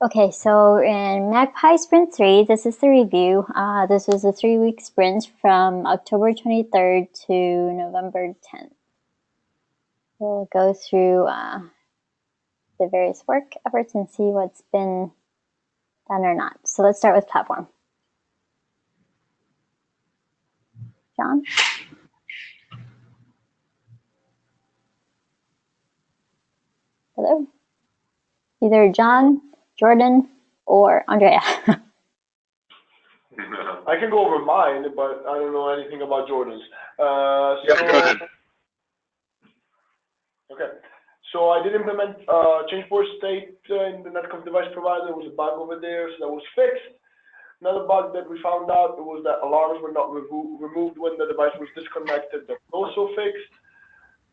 Okay, so in Magpie Sprint 3, this is the review. This was a 3-week sprint from October 23rd to November 10th. We'll go through the various work efforts and see what's been done or not. So let's start with platform. John? Hello? Either John, Jordan, or Andrea. I can go over mine, but I don't know anything about Jordan's. Yeah, go ahead. Okay. So I did implement change port state in the netconf device provider. There was a bug over there, so that was fixed. Another bug that we found out was that alarms were not removed when the device was disconnected. That was also fixed.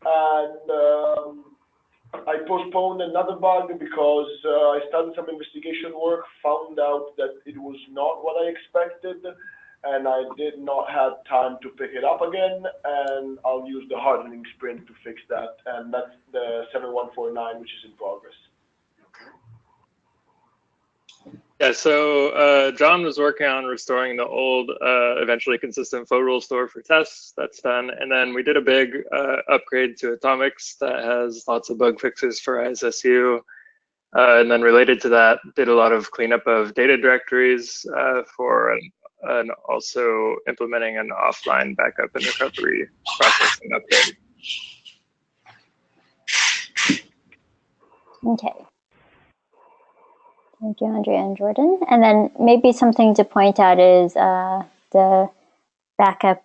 And I postponed another bug because I started some investigation work, found out that it was not what I expected, and I did not have time to pick it up again, and I'll use the hardening sprint to fix that, and that's the 7149, which is in progress. Yeah, so John was working on restoring the old, eventually consistent faux rule store for tests. That's done. And then we did a big upgrade to Atomics that has lots of bug fixes for ISSU. And then related to that, did a lot of cleanup of data directories and also implementing an offline backup and recovery processing upgrade. Okay. Thank you, Andrea and Jordan. And then maybe something to point out is the backup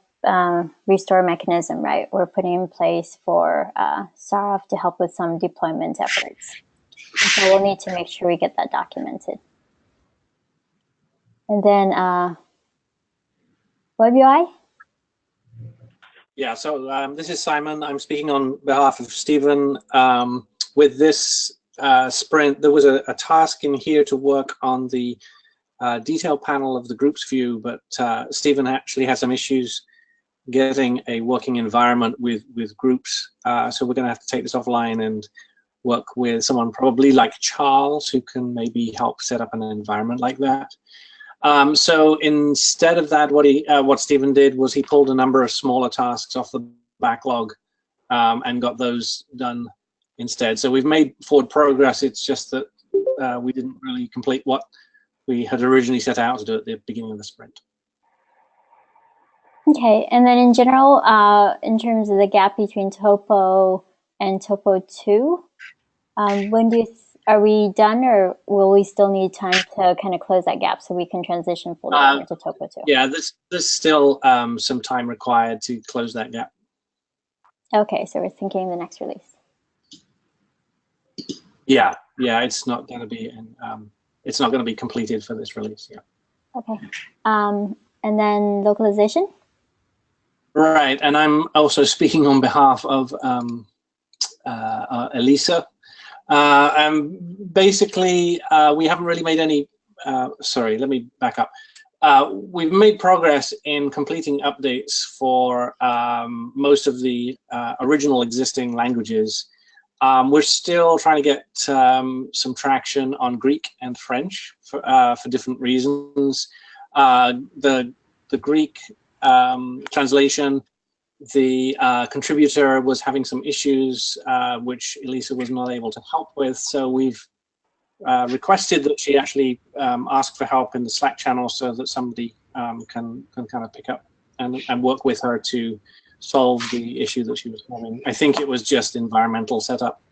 restore mechanism, right? We're putting in place for Sarov to help with some deployment efforts. And so we'll need to make sure we get that documented. And then Web UI? Yeah, so this is Simon. I'm speaking on behalf of Stephen. With this sprint, there was a task in here to work on the detail panel of the groups view, but Stephen actually had some issues getting a working environment with groups. So we're going to have to take this offline and work with someone probably like Charles, who can maybe help set up an environment like that. So instead of that, what Stephen did was he pulled a number of smaller tasks off the backlog and got those done instead. So we've made forward progress. It's just that we didn't really complete what we had originally set out to do at the beginning of the sprint. Okay, and then in general, in terms of the gap between Topo and Topo 2, when are we done, or will we still need time to kind of close that gap so we can transition fully over to Topo 2? Yeah, there's still some time required to close that gap. Okay, so we're thinking the next release. Yeah, it's not going to be completed for this release. Yeah. Okay, and then localization. Right, and I'm also speaking on behalf of Elisa. Basically, we haven't really made any. Sorry, let me back up. We've made progress in completing updates for most of the original existing languages. We're still trying to get some traction on Greek and French for different reasons. The Greek translation, the contributor was having some issues which Elisa was not able to help with, so we've requested that she actually ask for help in the Slack channel so that somebody can kind of pick up and work with her to solve the issue that she was having. I think it was just environmental setup.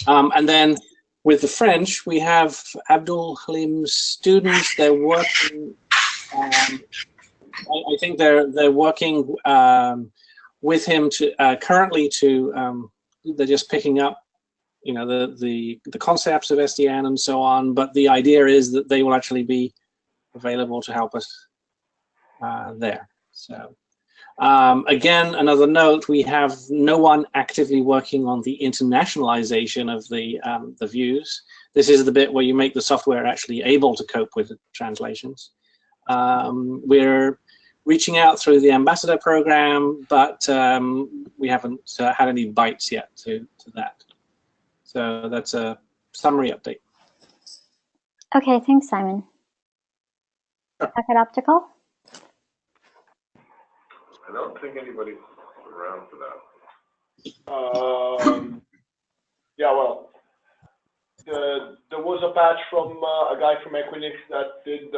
And then with the French, we have Abdul Halim's students. They're working. I think they're working with him to currently to. They're just picking up, you know, the concepts of SDN and so on. But the idea is that they will actually be available to help us there. So. Again, another note: we have no one actively working on the internationalization of the views. This is the bit where you make the software actually able to cope with the translations. We're reaching out through the ambassador program, but we haven't had any bites yet to that. So that's a summary update. Okay, thanks, Simon. Packet Optical? I don't think anybody's around for that. Yeah, well, there was a patch from a guy from Equinix that did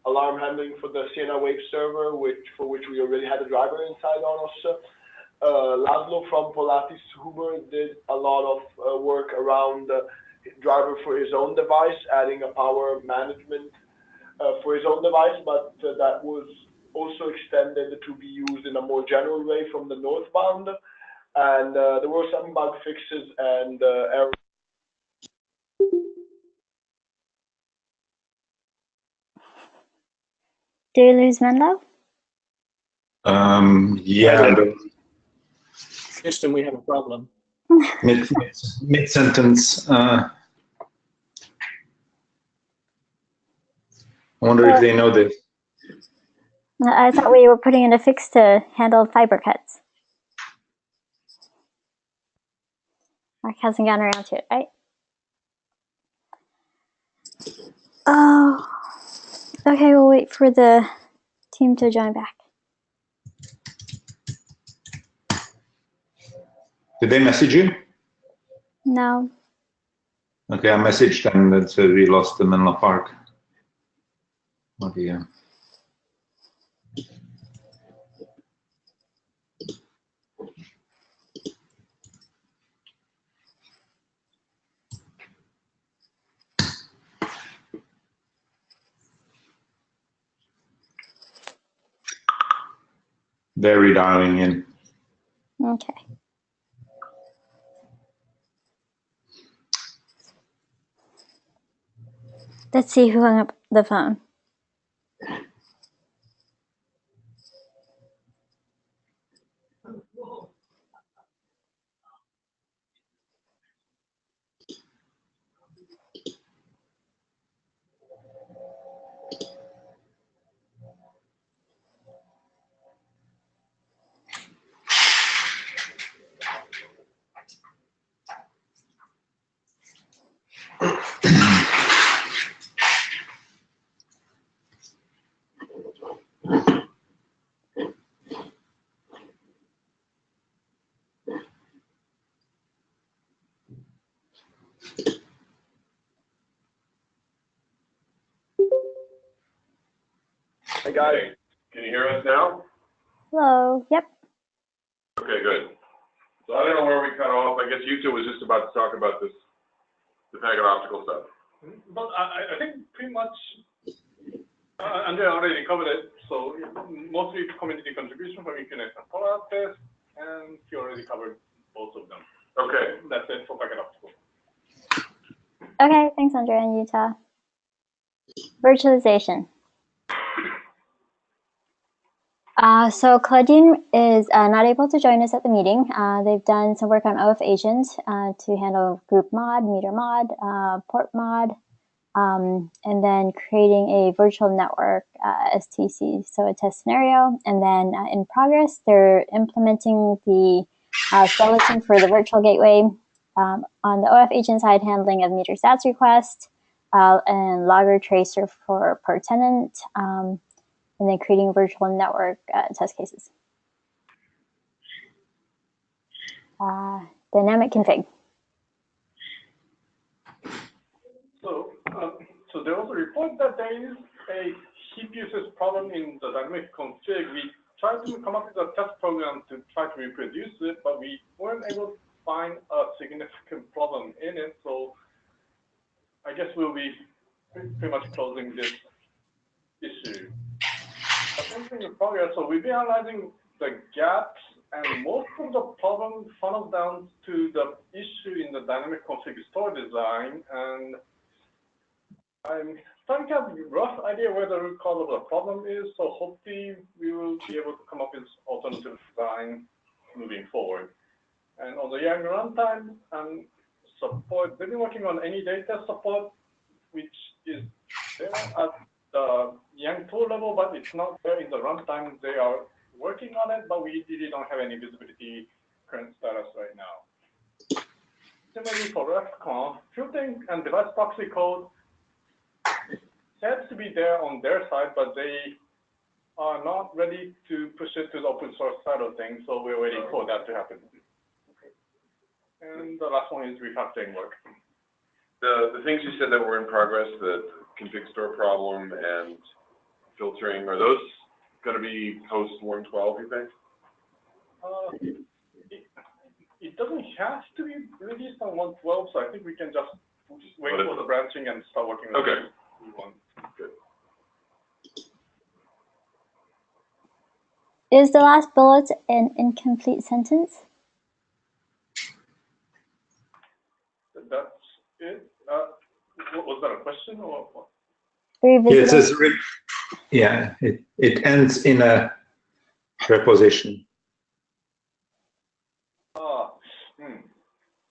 alarm handling for the Sienna Wave server, for which we already had a driver inside ONOS. Laszlo from Polatis Huber did a lot of work around driver for his own device, adding a power management for his own device, but that was also extended to be used in a more general way from the northbound. And there were some bug fixes and errors. Do you lose Menlo? Yeah, Houston, we have a problem. mid-sentence. I wonder if they know this. I thought we were putting in a fix to handle fiber cuts. Mark hasn't gotten around to it, right? Oh, okay, we'll wait for the team to join back. Did they message you? No. Okay, I messaged them that said we lost the Menlo Park. Oh dear. They're redialing in. Okay. Let's see who hung up the phone. Hey guys, Okay. Can you hear us now? Hello. Yep. Okay, good. So I don't know where we cut off. I guess you two was just about to talk about this, the packet optical stuff. But I think pretty much Andrea already covered it. So mostly community contribution from Equinix and Polatis, and he already covered both of them. Okay. That's it for packet optical. Okay, thanks, Andrea and Utah. Virtualization. So Claudine is not able to join us at the meeting. They've done some work on OF Agent to handle group mod, meter mod, port mod, and then creating a virtual network STC, so a test scenario. And then in progress, they're implementing the skeleton for the virtual gateway. On the OF Agent side, handling of meter stats request and logger tracer for per tenant. And then creating virtual network test cases. Dynamic config. So there was a report that there is a heap usage problem in the dynamic config. We tried to come up with a test program to try to reproduce it, but we weren't able to find a significant problem in it. So I guess we'll be pretty much closing this issue. In progress, so we've been analyzing the gaps, and most of the problem funnels down to the issue in the dynamic config store design. And I'm starting to have a rough idea where the root cause of the problem is. So hopefully we will be able to come up with alternative design moving forward. And on the Yang runtime and support, they've been working on any data support, which is there at the Yang tool level, but it's not there in the runtime. They are working on it, but we really don't have any visibility current status right now. Similarly for RefConf, filtering and device proxy code, said to be there on their side, but they are not ready to push it to the open source side of things, so we're waiting for that to happen. And the last one is refactoring work. The things you said that were in progress, the config store problem and filtering, are those going to be post 1.12, you think? It doesn't have to be released on 1.12, so I think we can just wait for the branching and start working on okay. one. Good. Is the last bullet an incomplete sentence? That's it. Was that a question or what? Yes, it ends in a preposition.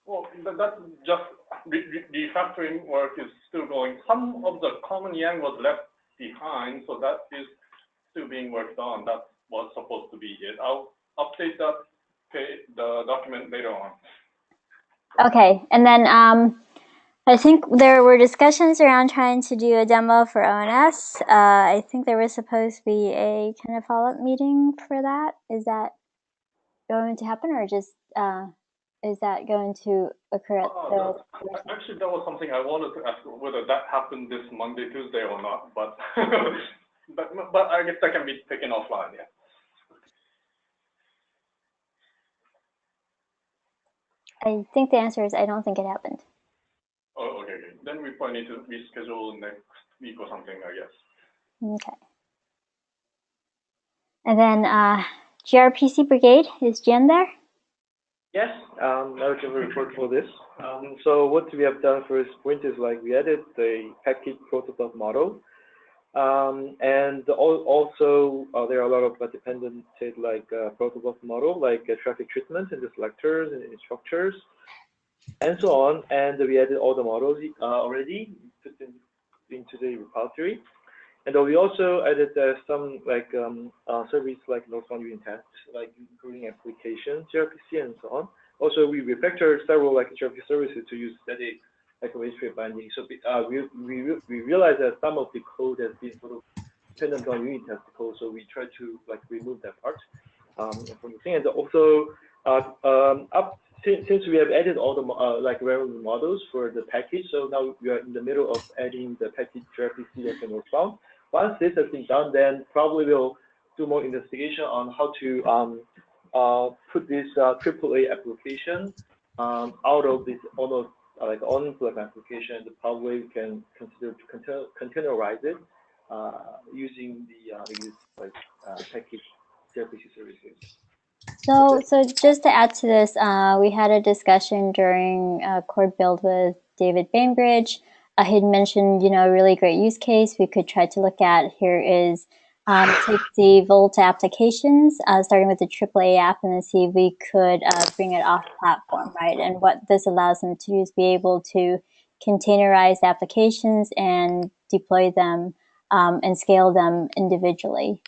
Well, that's just refactoring work is still going. Some of the common yang was left behind, so that is still being worked on. That was supposed to be it. I'll update that the document later on. Okay, and then I think there were discussions around trying to do a demo for ONS. I think there was supposed to be a kind of follow-up meeting for that. Is that going to happen, or just is that going to occur at the? Actually, that was something I wanted to ask whether that happened this Monday, Tuesday, or not. But but I guess that can be taken offline. Yeah. I think the answer is I don't think it happened. Oh, okay. Then we probably need to reschedule next week or something, I guess. Okay. And then gRPC Brigade, is Jen there? Yes, I will give a report for this. So what we have done for Sprint is like we added the package protobuf model. And also there are a lot of dependencies like protobuf model, like traffic treatment and the selectors and structures and so on. And we added all the models already put into the repository. And we also added some like service like northbound unit tests, like including applications, gRPC, and so on. Also, we refactored several like gRPC services to use static like weight binding. So we realized that some of the code has been sort of dependent on unit test code, so we tried to like remove that part from the thing. And also, since we have added all the like relevant models for the package, so now we are in the middle of adding the package gRPC and northbound. Once this has been done, then probably we'll do more investigation on how to put this AAA application out of this like ON.Lab application, and probably we can consider to containerize it using the package gRPC services. So just to add to this, we had a discussion during Cord Build with David Bainbridge. He had mentioned, a really great use case we could try to look at here is take the Volta applications, starting with the AAA app, and then see if we could bring it off platform, right? And what this allows them to do is be able to containerize applications and deploy them and scale them individually.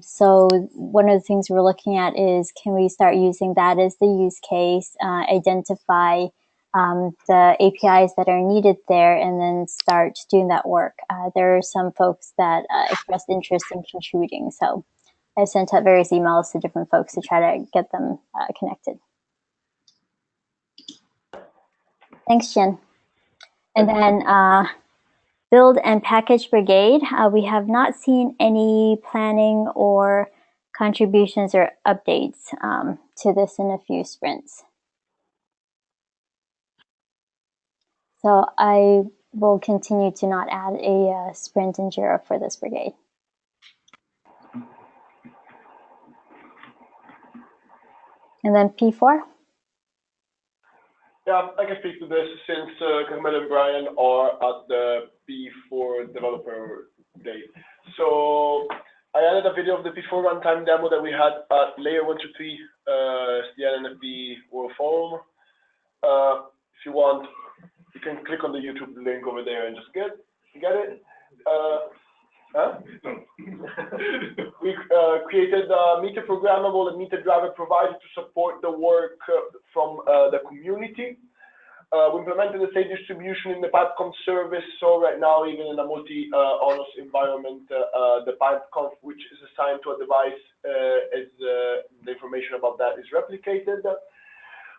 So one of the things we're looking at is, can we start using that as the use case, identify the APIs that are needed there, and then start doing that work. There are some folks that expressed interest in contributing, so I sent out various emails to different folks to try to get them connected. Thanks, Jen. And then Build and Package Brigade, we have not seen any planning or contributions or updates to this in a few sprints. So I will continue to not add a sprint in Jira for this brigade. And then P4? Yeah, I can speak to this since Kahmed and Brian are at the P4 developer day. So I added a video of the P4 runtime demo that we had at Layer 123 SDN World Forum. If you want, you can click on the YouTube link over there and just get it. We created a meter programmable and meter driver provided to support the work from the community. We implemented the state distribution in the pipeconf service. So right now, even in a multi-ONOS environment, the pipeconf, which is assigned to a device, the information about that is replicated.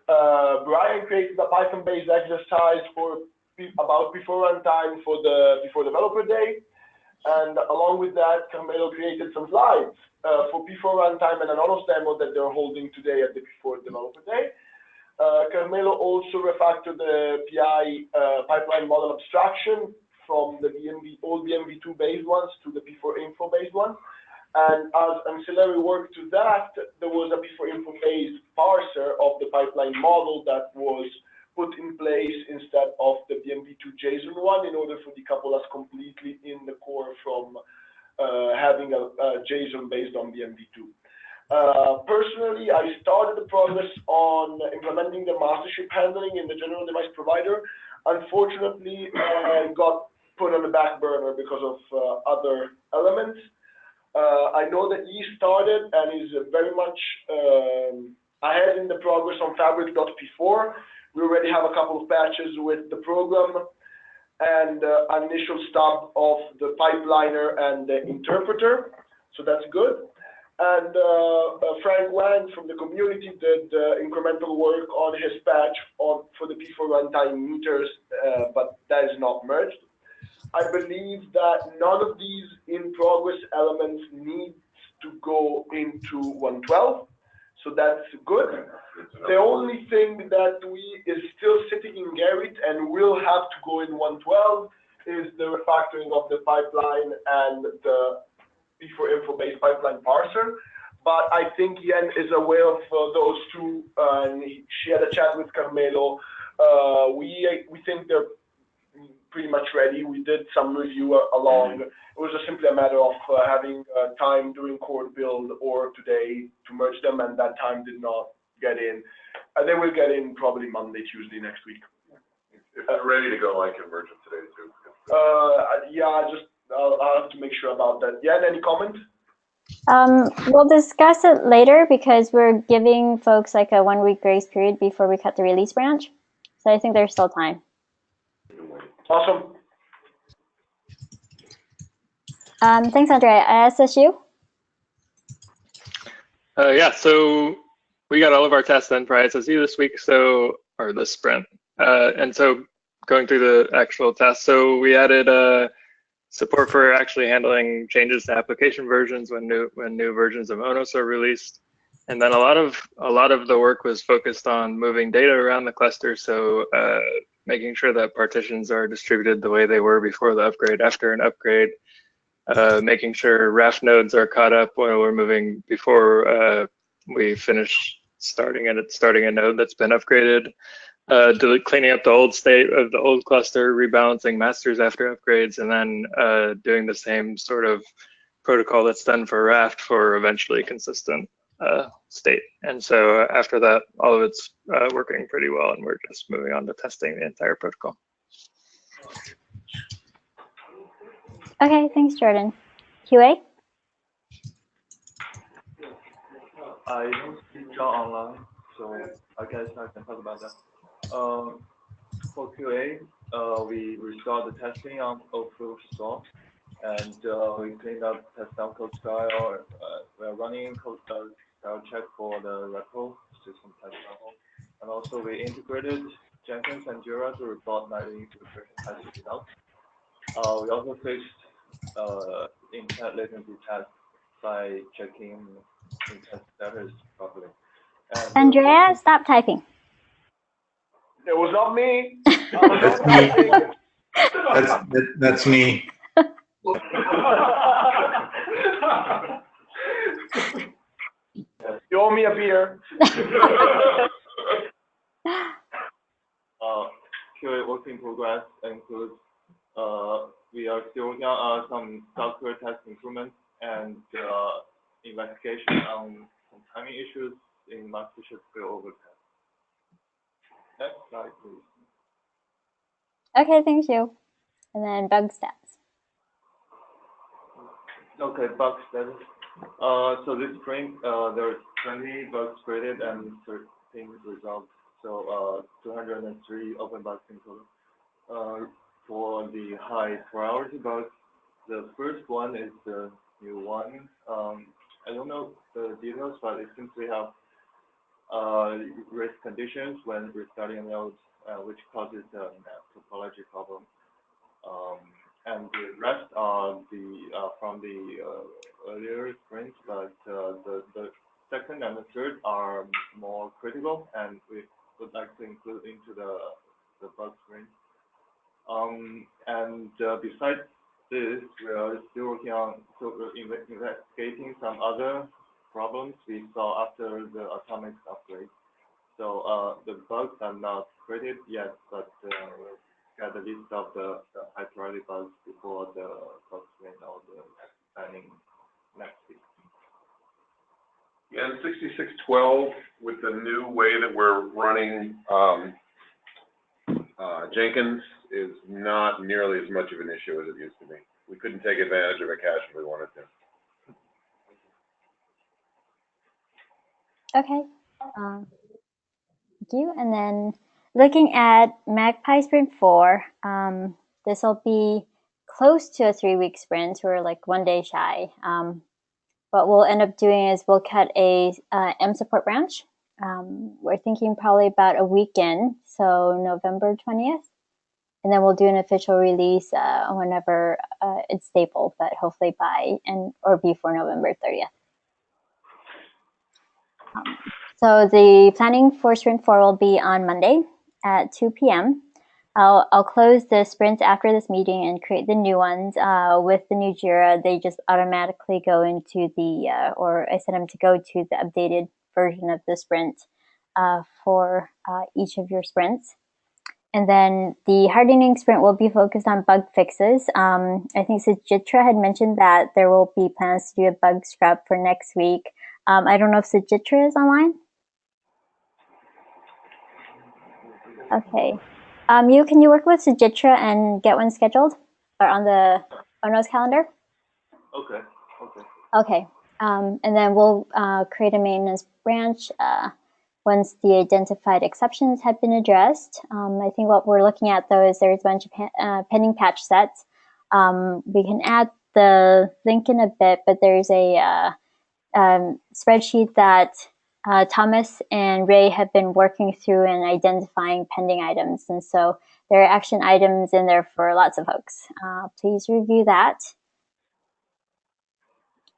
Brian created a Python-based exercise about before runtime for the before developer day. And along with that, Carmelo created some slides for before runtime and an ONOS demo that they're holding today at the before developer day. Carmelo also refactored the PI pipeline model abstraction from the old BMV2 based ones to the P4 info based ones. And as ancillary work to that, there was a P4 info based parser of the pipeline model that was put in place instead of the BMV2 JSON one in order to decouple us completely in the core from having a JSON based on BMV2. Personally, I started the progress on implementing the mastership handling in the general device provider. Unfortunately, I got put on the back burner because of other elements. I know that he started and is very much ahead in the progress on fabric.p4. We already have a couple of patches with the program and an initial stub of the pipeliner and the interpreter, so that's good. And Frank Wang from the community did incremental work on his patch for the P4 runtime meters, but that is not merged. I believe that none of these in-progress elements needs to go into 1.12, so that's good. The only thing that is still sitting in Gerrit and will have to go in 1.12 is the refactoring of the pipeline and the P4 info-based pipeline parser. But I think Yen is aware of those two, and she had a chat with Carmelo. We think they're pretty much ready. We did some review along. It was just simply a matter of having time during core build or today to merge them, and that time did not get in. They will get in probably Monday, Tuesday next week. If they're ready to go, I can merge them today too. Yeah, I'll have to make sure about that. Yeah, any comment? We'll discuss it later because we're giving folks like a 1 week grace period before we cut the release branch. So I think there's still time. Awesome. Thanks, Andrea. SSU? Yeah, so we got all of our tests done for ISSU this week, or this sprint. And so going through the actual tests, so we added support for actually handling changes to application versions when new versions of ONOS are released. And then a lot of the work was focused on moving data around the cluster, so making sure that partitions are distributed the way they were before the upgrade, after an upgrade, making sure RAF nodes are caught up when we're moving before we finish starting a node that's been upgraded, cleaning up the old state of the old cluster, rebalancing masters after upgrades, and then doing the same sort of protocol that's done for Raft for eventually consistent state. And so after that, all of it's working pretty well, and we're just moving on to testing the entire protocol. Okay, thanks, Jordan. QA? I don't see John online, so I guess I can talk about that. For QA, we restored the testing on Open Store, and we cleaned up test down code style. We're running code style check for the repo system test level, and also we integrated Jenkins and Jira to report nightly integration test results. We also fixed intent latency test by checking intent status properly. And, Andrea, stop typing. It was not me. That's me. You owe me a beer. QA work in progress includes we are still working on some software test improvements and investigation on some timing issues in mastership failover test. Next slide, please. Okay, thank you. And then bug stats. Okay, bug status. So this sprint, there's 20 bugs graded and 13 resolved So 203 open bugs in total. For the high priority bugs, the first one is the new one. I don't know the details, but it seems we have risk conditions when restarting a node, which causes a topology problem. And the rest are from the earlier sprints, but the second and the third are more critical, and we would like to include into the bug sprint. And besides this, we are still working on investigating some other problems we saw after the atomics upgrade. So the bugs are not created yet, but we'll get the list of the high priority bugs before the bug sprint or the planning next week. Yeah, and 6612 with the new way that we're running Jenkins is not nearly as much of an issue as it used to be. We couldn't take advantage of a cache if we wanted to. Okay. Thank you. And then looking at Magpie Sprint 4, this will be close to a 3-week sprint. We're like 1 day shy. What we'll end up doing is we'll cut a M support branch. We're thinking probably about a weekend, so November 20th. And then we'll do an official release whenever it's stable, but hopefully by or before November 30th. So the planning for Sprint 4 will be on Monday at 2 p.m. I'll close the sprints after this meeting and create the new ones. With the new JIRA, they just automatically go into or I set them to go to the updated version of the sprint for each of your sprints. And then the hardening sprint will be focused on bug fixes. I think Sujitra had mentioned that there will be plans to do a bug scrub for next week. I don't know if Sujitra is online. Okay. Can you work with Sujitra and get one scheduled or on the ONOS calendar? Okay. Okay. And then we'll create a maintenance branch once the identified exceptions have been addressed. I think what we're looking at, though, is there's a bunch of pending patch sets. We can add the link in a bit, but there's a spreadsheet that Thomas and Ray have been working through and identifying pending items. And so there are action items in there for lots of folks. Please review that.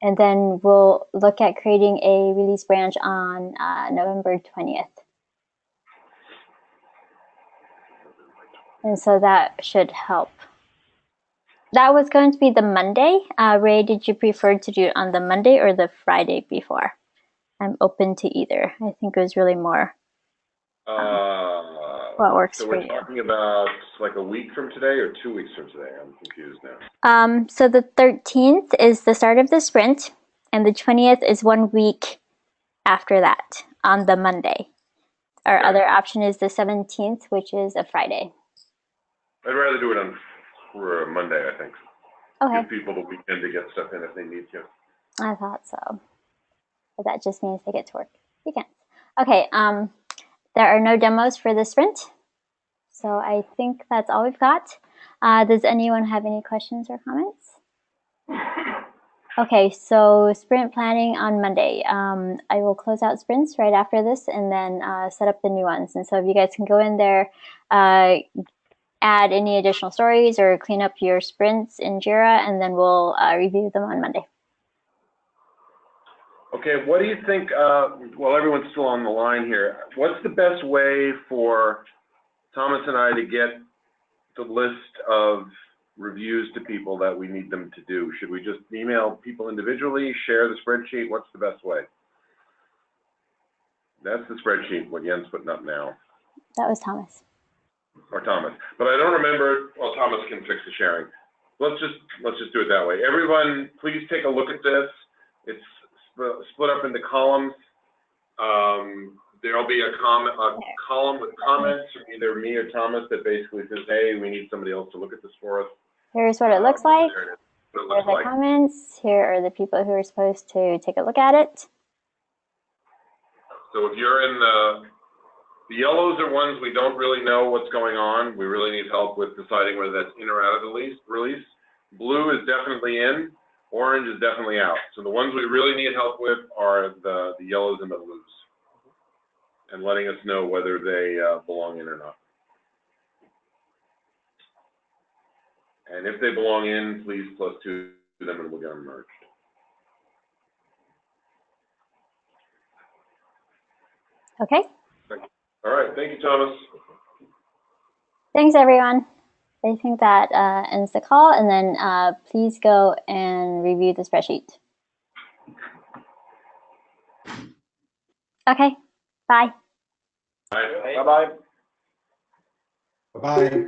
And then we'll look at creating a release branch on November 20th. And so that should help. That was going to be the Monday. Ray, did you prefer to do it on the Monday or the Friday before? I'm open to either. I think it was really more what works for you. So we're talking about like a week from today or 2 weeks from today? I'm confused now. So the 13th is the start of the sprint, and the 20th is 1 week after that on the Monday. Our other option is the 17th, which is a Friday. I'd rather do it on Monday, I think. Okay. Give people the weekend to get stuff in if they need to. I thought so. But that just means they get to work weekends. Okay, there are no demos for the sprint. So I think that's all we've got. Does anyone have any questions or comments? Okay, so sprint planning on Monday. I will close out sprints right after this and then set up the new ones. And so if you guys can go in there, add any additional stories or clean up your sprints in JIRA, and then we'll review them on Monday. Okay, what do you think, while everyone's still on the line here, what's the best way for Thomas and I to get the list of reviews to people that we need them to do? Should we just email people individually, share the spreadsheet? What's the best way? That's the spreadsheet, what Yen's putting up now. That was Thomas. Or Thomas. But I don't remember, well, Thomas can fix the sharing. Let's just do it that way. Everyone, please take a look at this. It's split up into columns. There'll be a column with comments from either me or Thomas that basically says, hey, we need somebody else to look at this for us. Here's what it looks like. Here are the comments. Here are the people who are supposed to take a look at it. So if you're in the The yellows are ones we don't really know what's going on. We really need help with deciding whether that's in or out of the release. Blue is definitely in. Orange is definitely out. So the ones we really need help with are the yellows and the blues, and letting us know whether they belong in or not. And if they belong in, please +2 them and we'll get them merged. Okay. All right, thank you, Thomas. Thanks, everyone. I think that ends the call, and then please go and review the spreadsheet. Okay, bye. Bye. Bye-bye. Bye-bye.